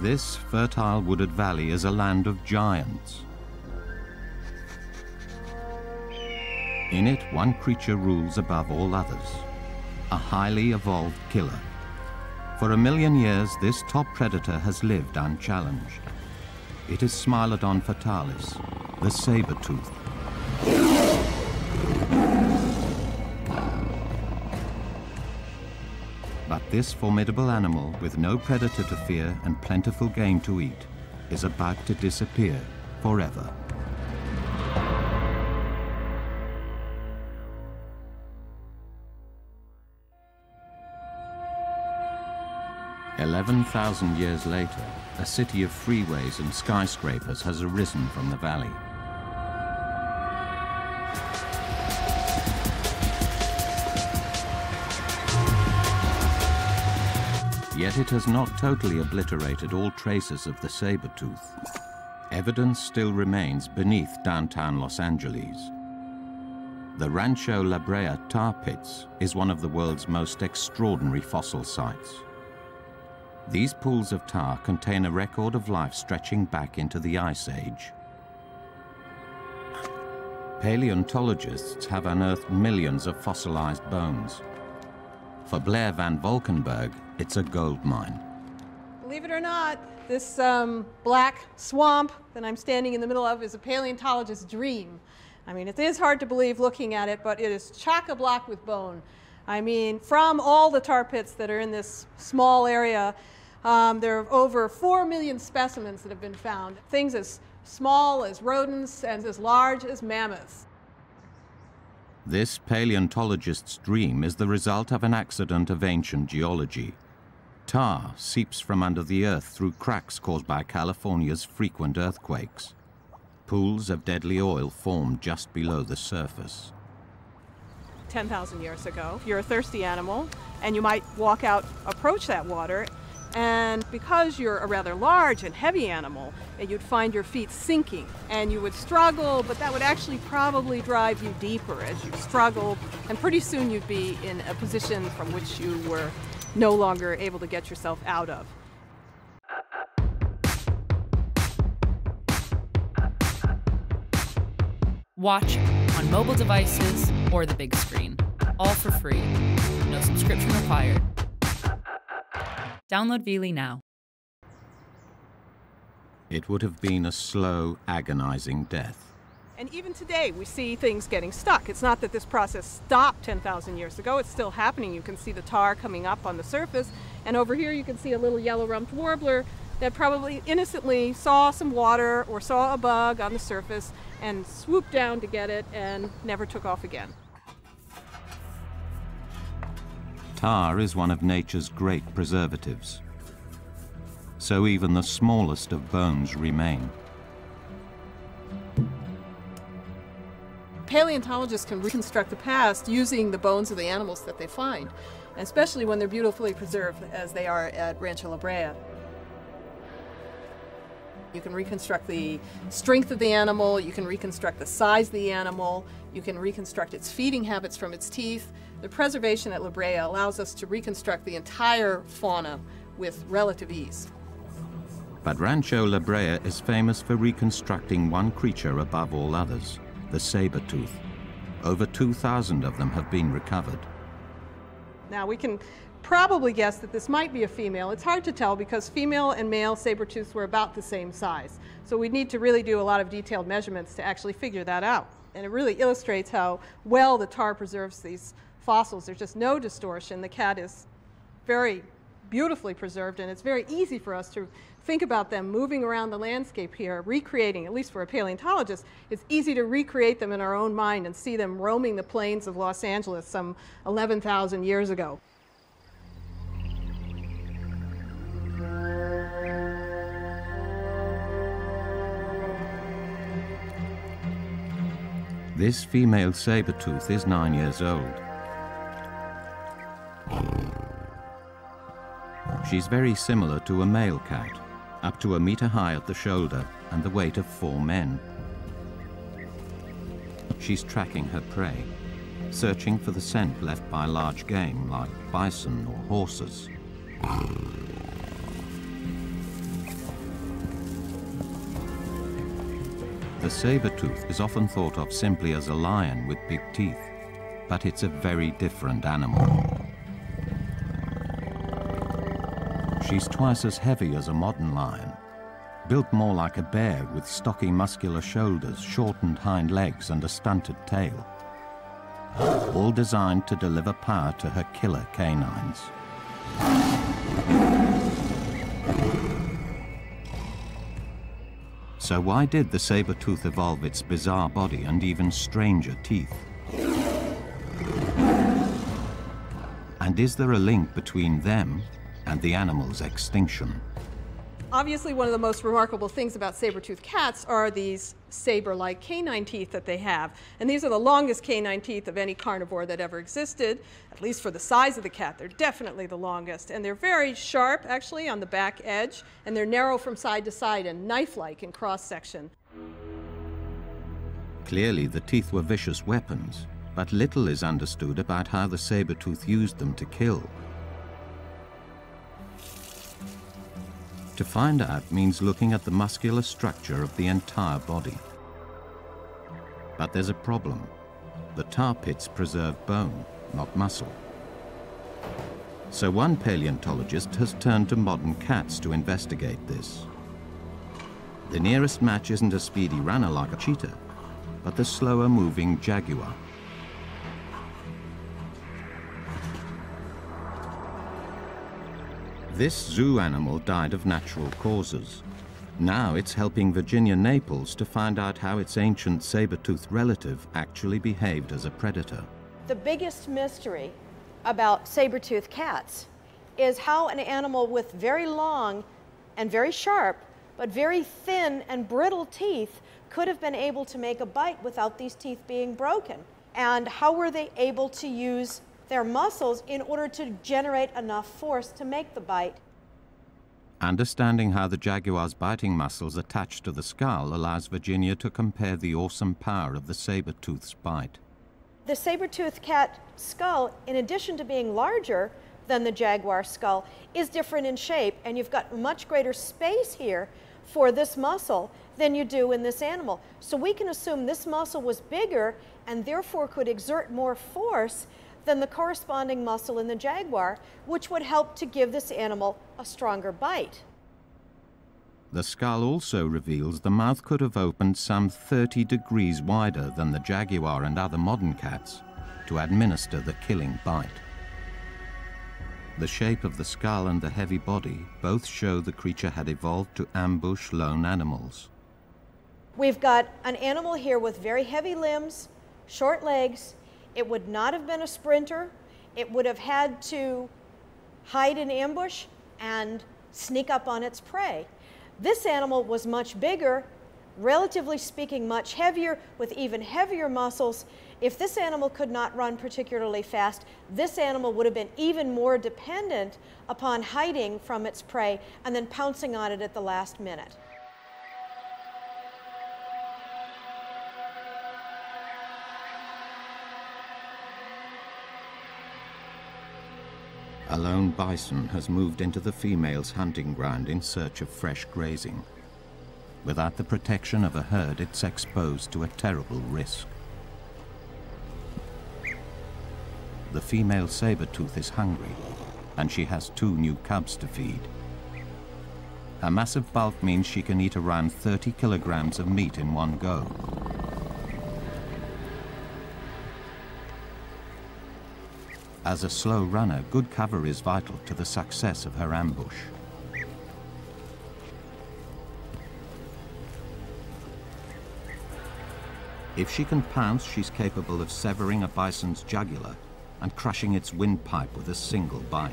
This fertile wooded valley is a land of giants. In it, one creature rules above all others, a highly evolved killer. For 1,000,000 years, this top predator has lived unchallenged. It is Smilodon fatalis, the saber-tooth. But this formidable animal, with no predator to fear and plentiful game to eat, is about to disappear forever. "11,000 years later, a city of freeways and skyscrapers has arisen from the valley. Yet it has not totally obliterated all traces of the saber-tooth. Evidence still remains beneath downtown Los Angeles. The Rancho La Brea tar pits is one of the world's most extraordinary fossil sites. These pools of tar contain a record of life stretching back into the Ice Age. Paleontologists have unearthed millions of fossilized bones. For Blair van Valkenburgh, it's a gold mine. Believe it or not, this black swamp that I'm standing in the middle of is a paleontologist's dream. I mean, it is hard to believe looking at it, but it is chock-a-block with bone. I mean, from all the tar pits that are in this small area, there are over 4 million specimens that have been found. Things as small as rodents and as large as mammoths. This paleontologist's dream is the result of an accident of ancient geology. Tar seeps from under the earth through cracks caused by California's frequent earthquakes. Pools of deadly oil form just below the surface. 10,000 years ago, you're a thirsty animal, and you might walk out, approach that water, and because you're a rather large and heavy animal, you'd find your feet sinking, and you would struggle, but that would actually probably drive you deeper as you struggled, and pretty soon you'd be in a position from which you were no longer able to get yourself out of. Watch on mobile devices or the big screen, all for free. No subscription required. Download Veely now. It would have been a slow, agonizing death. And even today, we see things getting stuck. It's not that this process stopped 10,000 years ago. It's still happening. You can see the tar coming up on the surface. And over here, you can see a little yellow-rumped warbler that probably innocently saw some water or saw a bug on the surface and swooped down to get it and never took off again. Tar is one of nature's great preservatives. So even the smallest of bones remain. Paleontologists can reconstruct the past using the bones of the animals that they find, especially when they're beautifully preserved, as they are at Rancho La Brea. You can reconstruct the strength of the animal, you can reconstruct the size of the animal, you can reconstruct its feeding habits from its teeth. The preservation at La Brea allows us to reconstruct the entire fauna with relative ease. But Rancho La Brea is famous for reconstructing one creature above all others, the saber-tooth. Over 2,000 of them have been recovered. Now we can probably guess that this might be a female. It's hard to tell because female and male saber-tooths were about the same size. So we need to really do a lot of detailed measurements to actually figure that out. And it really illustrates how well the tar preserves these fossils. There's just no distortion. The cat is very beautifully preserved, and it's very easy for us to think about them moving around the landscape here, recreating, at least for a paleontologist, it's easy to recreate them in our own mind and see them roaming the plains of Los Angeles some 11,000 years ago. This female saber-tooth is 9 years old. She's very similar to a male cat, up to 1 meter high at the shoulder and the weight of 4 men. She's tracking her prey, searching for the scent left by large game like bison or horses. The saber-tooth is often thought of simply as a lion with big teeth, but it's a very different animal. She's twice as heavy as a modern lion, built more like a bear with stocky muscular shoulders, shortened hind legs and a stunted tail, all designed to deliver power to her killer canines. So why did the saber-tooth evolve its bizarre body and even stranger teeth? And is there a link between them and the animal's extinction? Obviously, one of the most remarkable things about saber-toothed cats are these saber-like canine teeth that they have. And these are the longest canine teeth of any carnivore that ever existed, at least for the size of the cat. They're definitely the longest. And they're very sharp, actually, on the back edge, and they're narrow from side to side and knife-like in cross-section. Clearly, the teeth were vicious weapons, but little is understood about how the saber-tooth used them to kill. To find out means looking at the muscular structure of the entire body. But there's a problem. The tar pits preserve bone, not muscle. So one paleontologist has turned to modern cats to investigate this. The nearest match isn't a speedy runner like a cheetah, but the slower-moving jaguar. This zoo animal died of natural causes. Now it's helping Virginia Naples to find out how its ancient saber-toothed relative actually behaved as a predator. The biggest mystery about saber-toothed cats is how an animal with very long and very sharp, but very thin and brittle teeth could have been able to make a bite without these teeth being broken. And how were they able to use their muscles in order to generate enough force to make the bite? Understanding how the jaguar's biting muscles attach to the skull allows Virginia to compare the awesome power of the saber-tooth's bite. The saber-toothed cat skull, in addition to being larger than the jaguar skull, is different in shape, and you've got much greater space here for this muscle than you do in this animal. So we can assume this muscle was bigger and therefore could exert more force than the corresponding muscle in the jaguar, which would help to give this animal a stronger bite. The skull also reveals the mouth could have opened some 30 degrees wider than the jaguar and other modern cats to administer the killing bite. The shape of the skull and the heavy body both show the creature had evolved to ambush lone animals. We've got an animal here with very heavy limbs, short legs. It would not have been a sprinter. It would have had to hide in ambush and sneak up on its prey. This animal was much bigger, relatively speaking much heavier, with even heavier muscles. If this animal could not run particularly fast, this animal would have been even more dependent upon hiding from its prey and then pouncing on it at the last minute. A lone bison has moved into the female's hunting ground in search of fresh grazing. Without the protection of a herd, it's exposed to a terrible risk. The female saber-tooth is hungry, and she has 2 new cubs to feed. Her massive bulk means she can eat around 30 kilograms of meat in one go. As a slow runner, good cover is vital to the success of her ambush. If she can pounce, she's capable of severing a bison's jugular and crushing its windpipe with a single bite.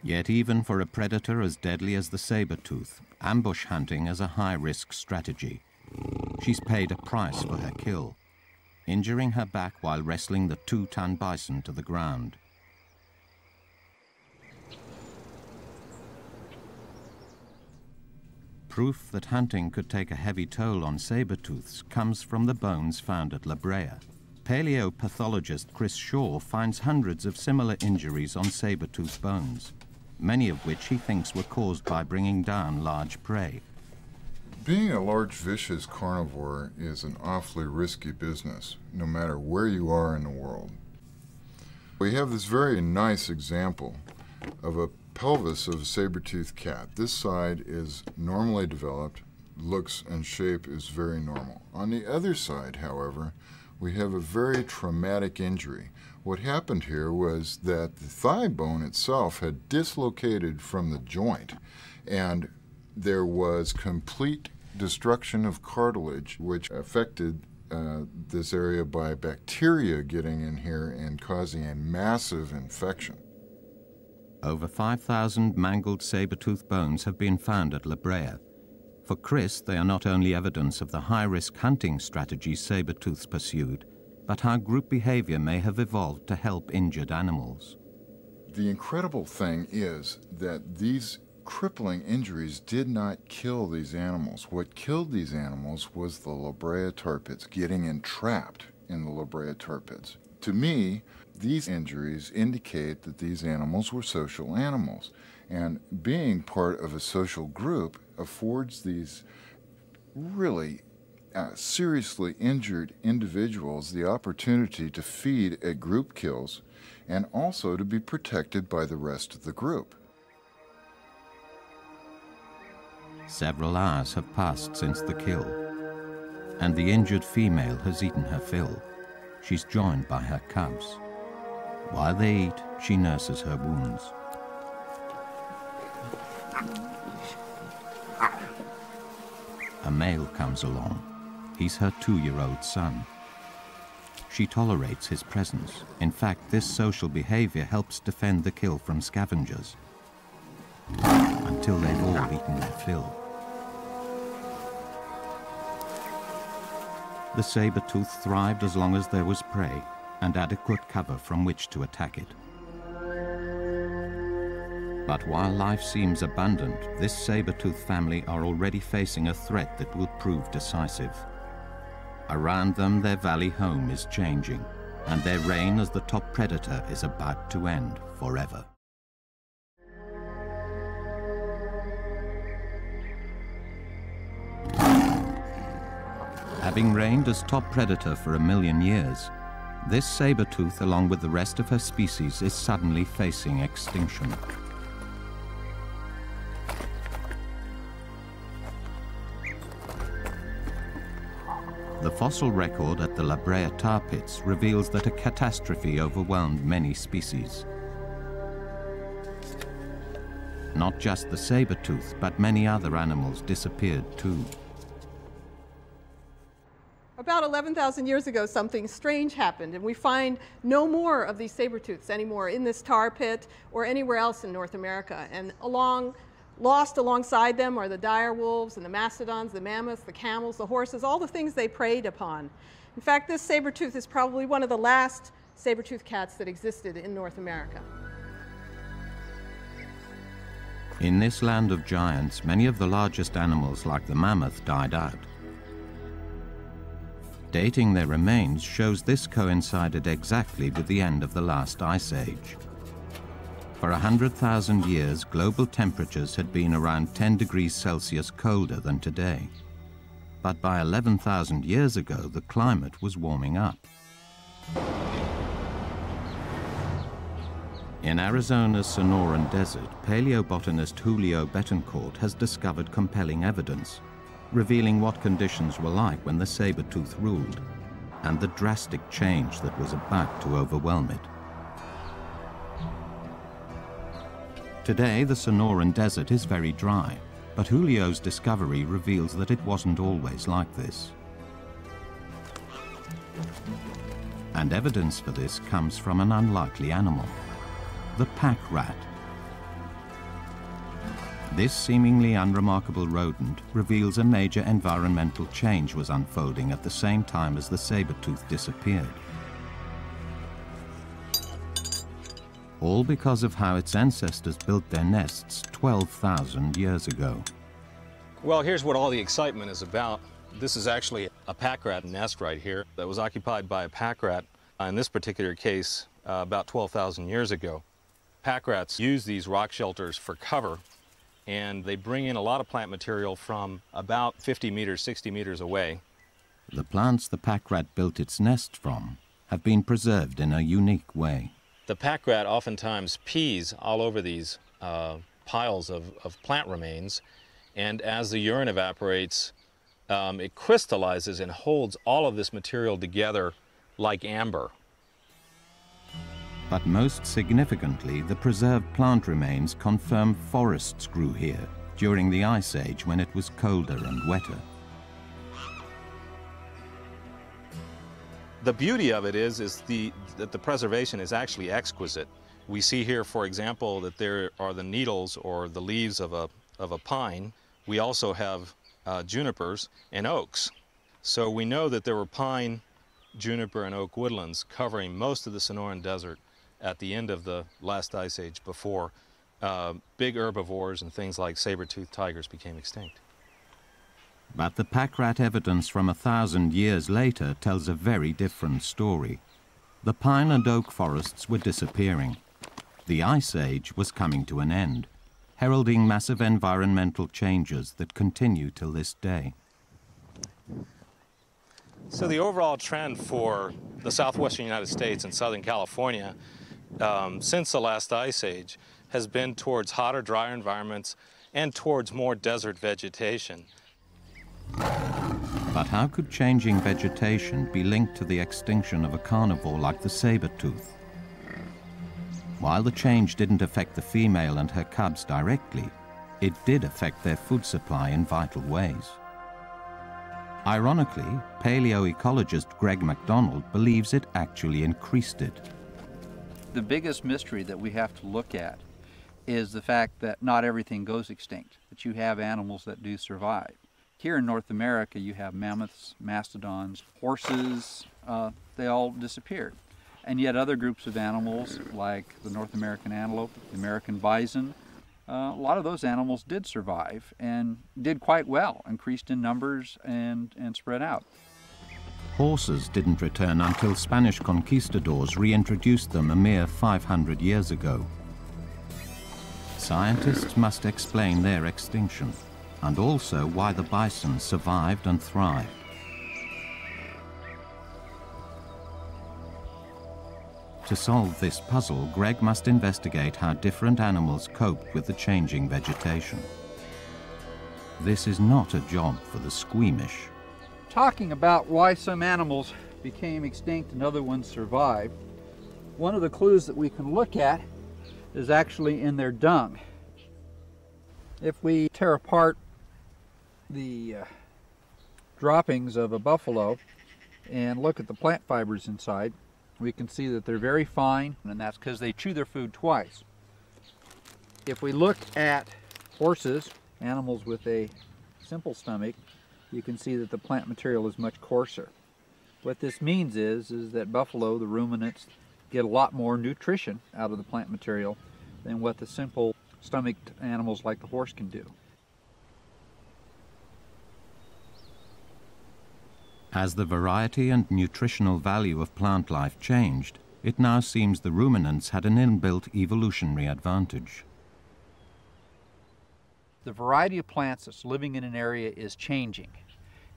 Yet even for a predator as deadly as the saber-tooth, ambush hunting is a high-risk strategy. She's paid a price for her kill, injuring her back while wrestling the 2-ton bison to the ground. Proof that hunting could take a heavy toll on saber-tooths comes from the bones found at Brea, paleopathologist Chris Shaw finds hundreds of similar injuries on saber-tooth bones, many of which he thinks were caused by bringing down large prey. Being a large vicious carnivore is an awfully risky business, no matter where you are in the world. We have this very nice example of a pelvis of a saber-toothed cat. This side is normally developed, looks and shape is very normal. On the other side, however, we have a very traumatic injury. What happened here was that the thigh bone itself had dislocated from the joint, and there was complete destruction of cartilage, which affected this area by bacteria getting in here and causing a massive infection. Over 5,000 mangled saber-tooth bones have been found at Brea. For Chris, they are not only evidence of the high-risk hunting strategies saber-tooths pursued, but how group behavior may have evolved to help injured animals. The incredible thing is that these crippling injuries did not kill these animals. What killed these animals was the La Brea tar pits, getting entrapped in the La Brea tar pits. To me, these injuries indicate that these animals were social animals, and being part of a social group affords these really seriously injured individuals the opportunity to feed at group kills and also to be protected by the rest of the group. Several hours have passed since the kill, and the injured female has eaten her fill. She's joined by her cubs. While they eat, she nurses her wounds. A male comes along. He's her 2-year-old son. She tolerates his presence. In fact, this social behavior helps defend the kill from scavengers, until they've all eaten their fill. The saber-tooth thrived as long as there was prey and adequate cover from which to attack it. But while life seems abundant, this saber-tooth family are already facing a threat that will prove decisive. Around them, their valley home is changing, and their reign as the top predator is about to end forever. Having reigned as top predator for 1 million years, this saber-tooth, along with the rest of her species, is suddenly facing extinction. The fossil record at the La Brea tar pits reveals that a catastrophe overwhelmed many species. Not just the saber-tooth, but many other animals disappeared too. About 11,000 years ago, something strange happened, and we find no more of these saber-tooths anymore in this tar pit or anywhere else in North America. And lost alongside them are the dire wolves and the mastodons, the mammoths, the camels, the horses, all the things they preyed upon. In fact, this saber-tooth is probably one of the last saber-tooth cats that existed in North America. In this land of giants, many of the largest animals, like the mammoth, died out. Dating their remains shows this coincided exactly with the end of the last ice age. For 100,000 years, global temperatures had been around 10 degrees Celsius colder than today. But by 11,000 years ago, the climate was warming up. In Arizona's Sonoran Desert, paleobotanist Julio Betancourt has discovered compelling evidence, revealing what conditions were like when the saber-tooth ruled, and the drastic change that was about to overwhelm it. Today, the Sonoran Desert is very dry, but Julio's discovery reveals that it wasn't always like this. And evidence for this comes from an unlikely animal, the pack rat. This seemingly unremarkable rodent reveals a major environmental change was unfolding at the same time as the saber-tooth disappeared. All because of how its ancestors built their nests 12,000 years ago. Well, here's what all the excitement is about. This is actually a pack rat nest right here that was occupied by a pack rat, in this particular case, about 12,000 years ago. Pack rats use these rock shelters for cover, and they bring in a lot of plant material from about 50 meters, 60 meters away. The plants the pack rat built its nest from have been preserved in a unique way. The pack rat oftentimes pees all over these piles of plant remains, and as the urine evaporates, it crystallizes and holds all of this material together like amber. But most significantly, the preserved plant remains confirm forests grew here during the Ice Age when it was colder and wetter. The beauty of it is that the preservation is actually exquisite. We see here, for example, that there are the needles or the leaves of a pine. We also have junipers and oaks. So we know that there were pine, juniper, and oak woodlands covering most of the Sonoran Desert at the end of the last ice age before big herbivores and things like saber-toothed tigers became extinct. But the pack rat evidence from 1,000 years later tells a very different story. The pine and oak forests were disappearing. The Ice Age was coming to an end, heralding massive environmental changes that continue till this day. So the overall trend for the southwestern United States and Southern California since the last Ice Age has been towards hotter, drier environments and towards more desert vegetation. But how could changing vegetation be linked to the extinction of a carnivore like the saber-tooth? While the change didn't affect the female and her cubs directly, it did affect their food supply in vital ways. Ironically, paleoecologist Greg MacDonald believes it actually increased it. The biggest mystery that we have to look at is the fact that not everything goes extinct, that you have animals that do survive. Here in North America, you have mammoths, mastodons, horses, they all disappeared. And yet other groups of animals, like the North American antelope, the American bison, a lot of those animals did survive and did quite well, increased in numbers and spread out. Horses didn't return until Spanish conquistadors reintroduced them a mere 500 years ago. Scientists must explain their extinction, and also why the bison survived and thrived. To solve this puzzle, Greg must investigate how different animals coped with the changing vegetation. This is not a job for the squeamish. Talking about why some animals became extinct and other ones survived, one of the clues that we can look at is actually in their dung. If we tear apart the droppings of a buffalo and look at the plant fibers inside, we can see that they're very fine, and that's because they chew their food twice. If we look at horses, animals with a simple stomach, you can see that the plant material is much coarser. What this means is that buffalo, the ruminants, get a lot more nutrition out of the plant material than what the simple stomached animals like the horse can do. As the variety and nutritional value of plant life changed, it now seems the ruminants had an inbuilt evolutionary advantage. The variety of plants that's living in an area is changing,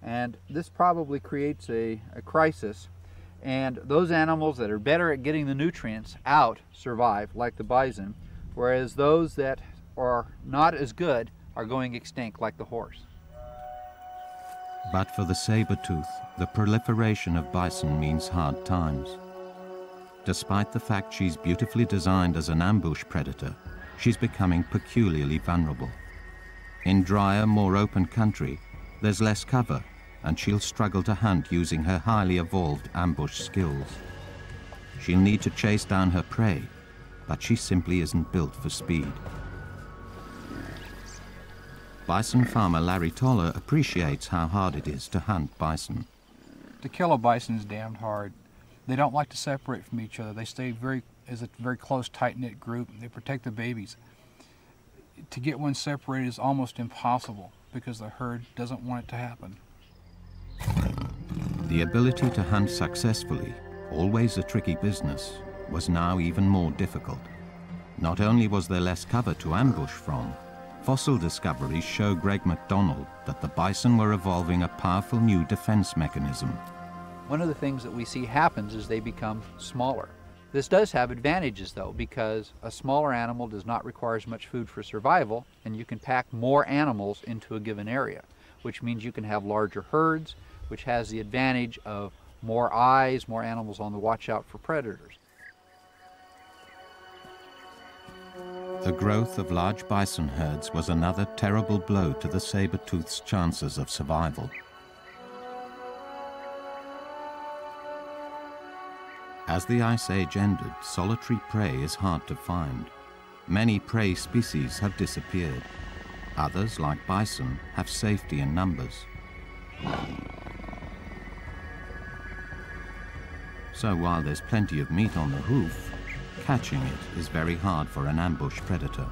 and this probably creates a crisis, and those animals that are better at getting the nutrients out survive, like the bison, whereas those that are not as good are going extinct, like the horse. But for the saber-tooth, the proliferation of bison means hard times. Despite the fact she's beautifully designed as an ambush predator, she's becoming peculiarly vulnerable. In drier, more open country, there's less cover, and she'll struggle to hunt using her highly evolved ambush skills. She'll need to chase down her prey, but she simply isn't built for speed. Bison farmer Larry Toller appreciates how hard it is to hunt bison. To kill a bison is damned hard. They don't like to separate from each other. They stay as a very close, tight-knit group. They protect the babies. To get one separated is almost impossible because the herd doesn't want it to happen. The ability to hunt successfully, always a tricky business, was now even more difficult. Not only was there less cover to ambush from, fossil discoveries show Greg MacDonald that the bison were evolving a powerful new defense mechanism. One of the things that we see happens is they become smaller. This does have advantages though, because a smaller animal does not require as much food for survival, and you can pack more animals into a given area, which means you can have larger herds, which has the advantage of more eyes, more animals on the watch out for predators. The growth of large bison herds was another terrible blow to the saber-tooth's chances of survival. As the Ice Age ended, solitary prey is hard to find. Many prey species have disappeared. Others, like bison, have safety in numbers. So while there's plenty of meat on the hoof, catching it is very hard for an ambush predator.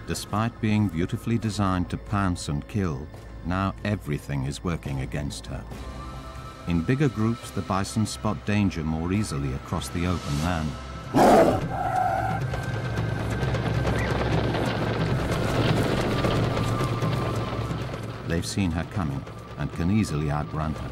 Despite being beautifully designed to pounce and kill, now everything is working against her. In bigger groups, the bison spot danger more easily across the open land. They've seen her coming and can easily outrun her.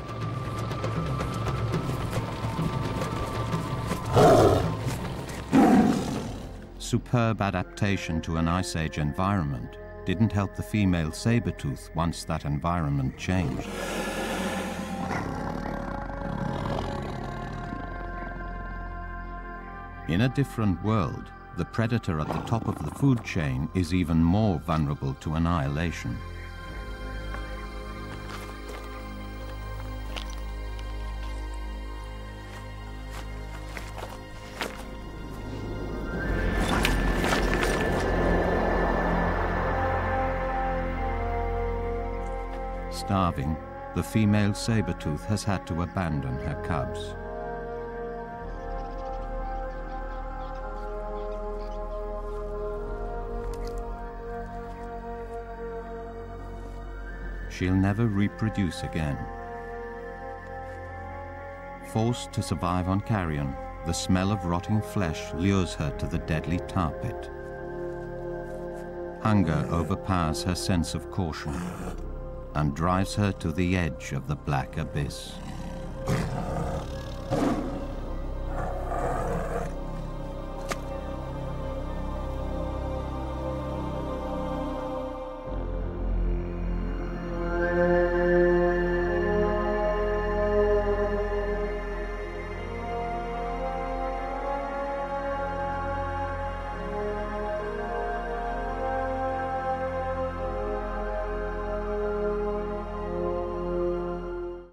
Superb adaptation to an Ice Age environment didn't help the female saber-tooth once that environment changed. In a different world, the predator at the top of the food chain is even more vulnerable to annihilation. Starving, the female saber-tooth has had to abandon her cubs. She'll never reproduce again. Forced to survive on carrion, the smell of rotting flesh lures her to the deadly tar pit. Hunger overpowers her sense of caution and drives her to the edge of the black abyss.